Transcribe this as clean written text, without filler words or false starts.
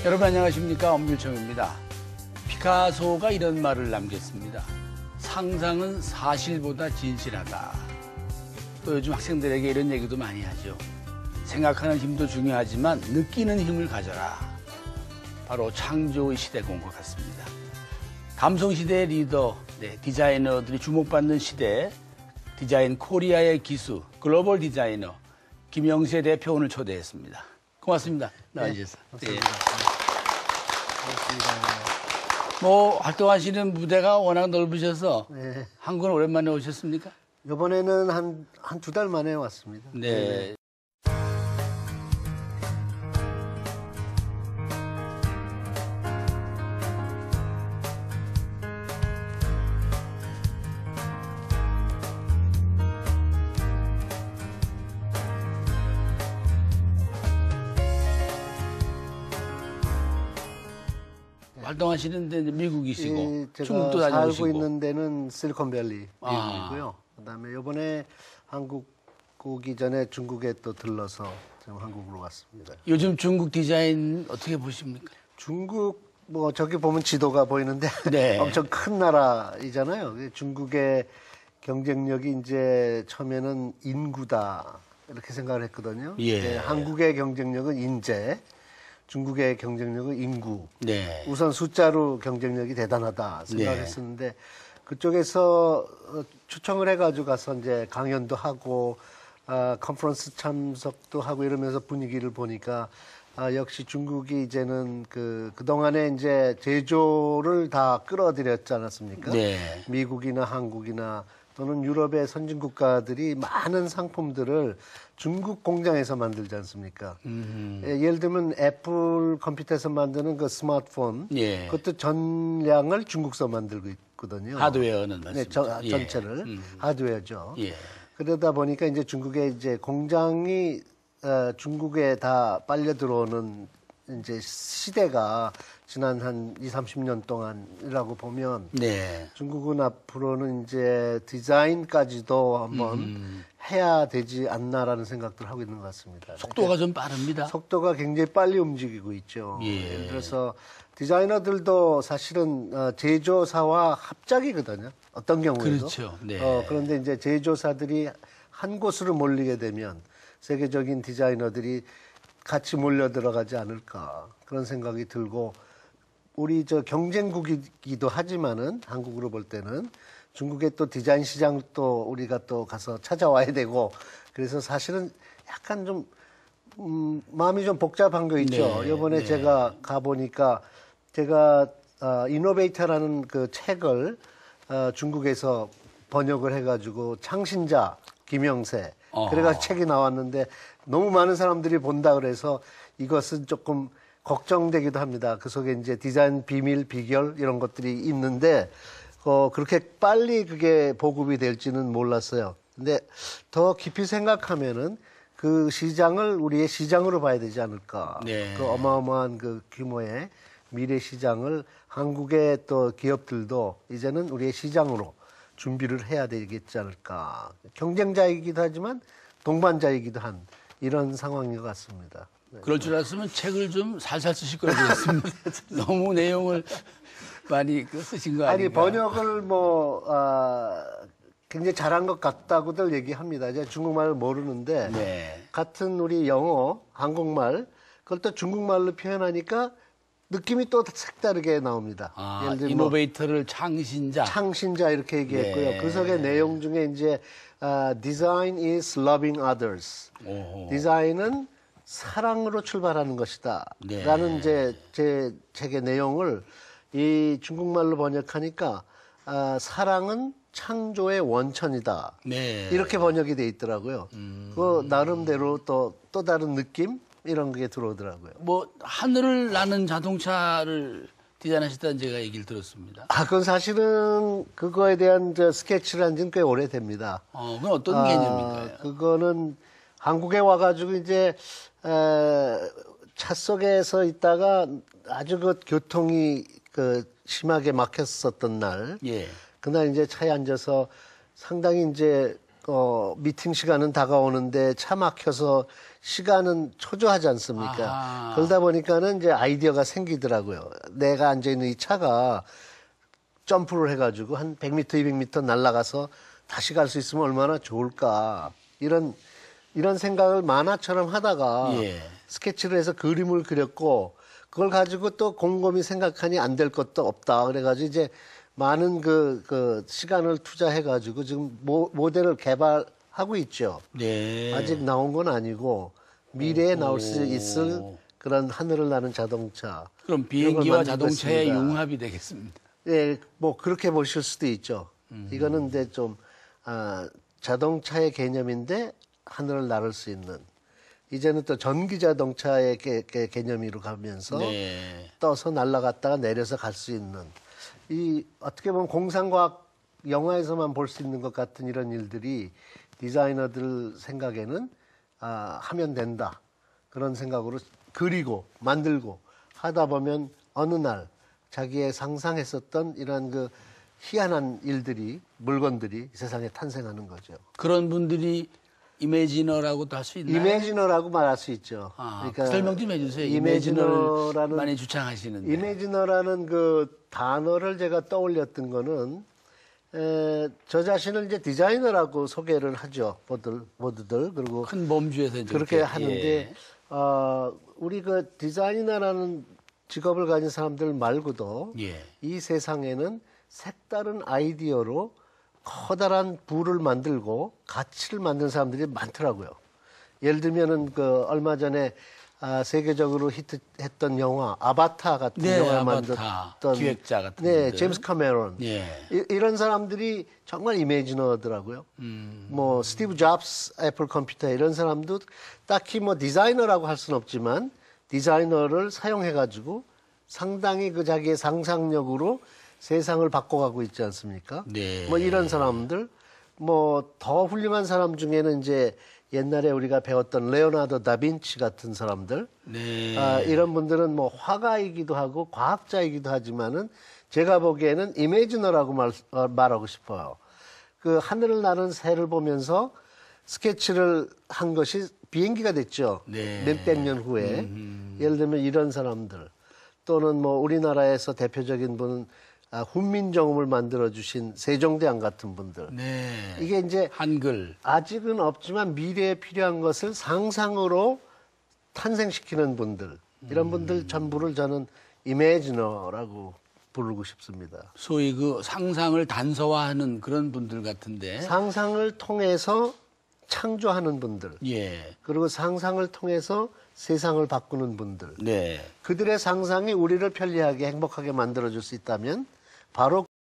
여러분 안녕하십니까, 엄밀청입니다. 피카소가 이런 말을 남겼습니다. 상상은 사실보다 진실하다. 또 요즘 학생들에게 이런 얘기도 많이 하죠. 생각하는 힘도 중요하지만 느끼는 힘을 가져라. 바로 창조의 시대가 온 것 같습니다. 감성시대의 리더, 디자이너들이 주목받는 시대, 디자인 코리아의 기수, 글로벌 디자이너 김영세 대표 오늘 초대했습니다. 고맙습니다. 나와주셔서. 네, 예. 고맙습니다. 뭐 활동하시는 무대가 워낙 넓으셔서 네. 한국은 오랜만에 오셨습니까? 이번에는 한 두 달 만에 왔습니다. 네. 활동하시는데 미국이시고 제가 중국도 살고 다녀오시고. 있는 데는 실리콘밸리 미국이고요. 그다음에 이번에 한국 오기 전에 중국에 또 들러서 지금 한국으로 왔습니다. 요즘 중국 디자인 어떻게 보십니까? 중국 뭐 저기 보면 지도가 보이는데 네. 엄청 큰 나라이잖아요. 중국의 경쟁력이 이제 처음에는 인구다 이렇게 생각을 했거든요. 예. 한국의 경쟁력은 인재, 중국의 경쟁력은 인구. 네. 우선 숫자로 경쟁력이 대단하다 생각을 네. 했었는데 그쪽에서 초청을 해가지고 가서 이제 강연도 하고 컨퍼런스 참석도 하고 이러면서 분위기를 보니까 역시 중국이 이제는 그동안에 이제 제조를 다 끌어들였지 않았습니까? 네. 미국이나 한국이나 또는 유럽의 선진 국가들이 많은 상품들을 중국 공장에서 만들지 않습니까? 예를 들면 애플 컴퓨터에서 만드는 그 스마트폰, 예. 그것도 전량을 중국서 만들고 있거든요. 하드웨어는 네, 맞습니다. 예. 전체를 하드웨어죠. 예. 그러다 보니까 이제 중국의 이제 공장이 중국에 다 빨려 들어오는 이제 시대가 지난 한 20, 30년 동안이라고 보면 네. 중국은 앞으로는 이제 디자인까지도 한번 해야 되지 않나라는 생각들을 하고 있는 것 같습니다. 속도가 좀 빠릅니다. 속도가 굉장히 빨리 움직이고 있죠. 예. 예를 들어서 디자이너들도 사실은 제조사와 합작이거든요. 어떤 경우에도. 그렇죠. 네. 그런데 이제 제조사들이 한 곳으로 몰리게 되면 세계적인 디자이너들이 같이 몰려 들어가지 않을까 그런 생각이 들고 우리 저 경쟁국이기도 하지만은 한국으로 볼 때는 중국의 또 디자인 시장 또 우리가 또 가서 찾아와야 되고 그래서 사실은 약간 좀 마음이 좀 복잡한 거 있죠. 네, 이번에 네. 제가 가 보니까 제가 이노베이터라는 그 책을 중국에서 번역을 해가지고 창신자 김영세 그래가지고 책이 나왔는데 너무 많은 사람들이 본다 그래서 이것은 조금 걱정되기도 합니다. 그 속에 이제 디자인 비밀, 비결 이런 것들이 있는데 그렇게 빨리 그게 보급이 될지는 몰랐어요. 근데 더 깊이 생각하면은 그 시장을 우리의 시장으로 봐야 되지 않을까. 네. 그 어마어마한 그 규모의 미래 시장을 한국의 또 기업들도 이제는 우리의 시장으로 준비를 해야 되겠지 않을까. 경쟁자이기도 하지만 동반자이기도 한 이런 상황인 것 같습니다. 네. 그럴 줄 알았으면 책을 좀 살살 쓰실 거라고 했습니다. 너무 내용을 많이 쓰신 거 아닌가? 아니 번역을 굉장히 잘한 것 같다고들 얘기합니다. 제가 중국말을 모르는데 네. 같은 우리 영어, 한국말 그걸 또 중국말로 표현하니까 느낌이 또 색다르게 나옵니다. 예를 들면 이노베이터를 창신자. 창신자 이렇게 얘기했고요. 네. 그 속의 내용 중에 이제 Design is loving others. 오호. 디자인은 사랑으로 출발하는 것이다. 네. 라는 이제 제 책의 내용을 이 중국말로 번역하니까 사랑은 창조의 원천이다. 네. 이렇게 번역이 돼 있더라고요. 그 나름대로 또 다른 느낌 이런 게 들어오더라고요. 뭐 하늘을 나는 자동차를 디자인하셨다는 제가 얘기를 들었습니다. 그건 사실은 그거에 대한 스케치를 한 지는 꽤 오래됩니다. 그건 어떤 개념인가요? 그거는 한국에 와가지고 이제 차 속에서 있다가 아주 그 교통이 심하게 막혔었던 날, 예. 그날 이제 차에 앉아서 상당히 이제 미팅 시간은 다가오는데 차 막혀서 시간은 초조하지 않습니까? 아하. 그러다 보니까는 이제 아이디어가 생기더라고요. 내가 앉아있는 이 차가 점프를 해가지고 한 100m, 200m 날아가서 다시 갈 수 있으면 얼마나 좋을까. 이런 생각을 만화처럼 하다가 예. 스케치를 해서 그림을 그렸고 그걸 가지고 또 곰곰이 생각하니 안 될 것도 없다. 그래가지고 이제 많은 그 시간을 투자해가지고 지금 모델을 개발하고 있죠. 네. 아직 나온 건 아니고 미래에 나올 수 있을 그런 하늘을 나는 자동차. 그럼 이런 비행기와 걸 자동차의 만들었습니다. 융합이 되겠습니다. 예, 뭐 그렇게 보실 수도 있죠. 이거는 근데 좀 자동차의 개념인데 하늘을 나를 수 있는. 이제는 또 전기 자동차의 개념으로 가면서 네. 떠서 날아갔다가 내려서 갈 수 있는. 이 어떻게 보면 공상과학 영화에서만 볼 수 있는 것 같은 이런 일들이 디자이너들 생각에는 하면 된다. 그런 생각으로 그리고 만들고 하다 보면 어느 날 자기의 상상했었던 이런 그 희한한 일들이 물건들이 세상에 탄생하는 거죠. 그런 분들이 이매지너라고도 할 수 있나요? 이매지너라고 말할 수 있죠. 설명 좀 해주세요. 이매지너를 많이 주창하시는데. 이매지너라는 그 단어를 제가 떠올렸던 거는 저 자신을 이제 디자이너라고 소개를 하죠. 모두들. 그리고 큰 범주에서 이제 그렇게 이렇게, 하는데 예. 우리 그 디자이너라는 직업을 가진 사람들 말고도 예. 이 세상에는 색다른 아이디어로 커다란 부를 만들고 가치를 만든 사람들이 많더라고요. 예를 들면은 그 얼마 전에 세계적으로 히트했던 영화 아바타 같은 네, 영화를 아바타. 만들었던 기획자 같은 네, 분들. 제임스 카메론. 예. 이런 사람들이 정말 이미지너더라고요. 뭐 스티브 잡스 애플 컴퓨터 이런 사람도 딱히 뭐 디자이너라고 할 수는 없지만 디자이너를 사용해 가지고 상당히 그 자기의 상상력으로 세상을 바꿔가고 있지 않습니까? 네. 뭐 이런 사람들, 뭐 더 훌륭한 사람 중에는 이제 옛날에 우리가 배웠던 레오나르도 다빈치 같은 사람들, 네. 이런 분들은 뭐 화가이기도 하고 과학자이기도 하지만은 제가 보기에는 이미지너라고 말하고 싶어요. 그 하늘을 나는 새를 보면서 스케치를 한 것이 비행기가 됐죠. 네. 몇백 년 후에. 예를 들면 이런 사람들 또는 뭐 우리나라에서 대표적인 분은 훈민정음을 만들어주신 세종대왕 같은 분들. 네. 이게 이제 한글. 아직은 없지만 미래에 필요한 것을 상상으로 탄생시키는 분들. 이런 분들 전부를 저는 이미지너라고 부르고 싶습니다. 소위 그 상상을 단서화하는 그런 분들 같은데. 상상을 통해서 창조하는 분들. 예. 그리고 상상을 통해서 세상을 바꾸는 분들. 네. 그들의 상상이 우리를 편리하게 행복하게 만들어줄 수 있다면 바로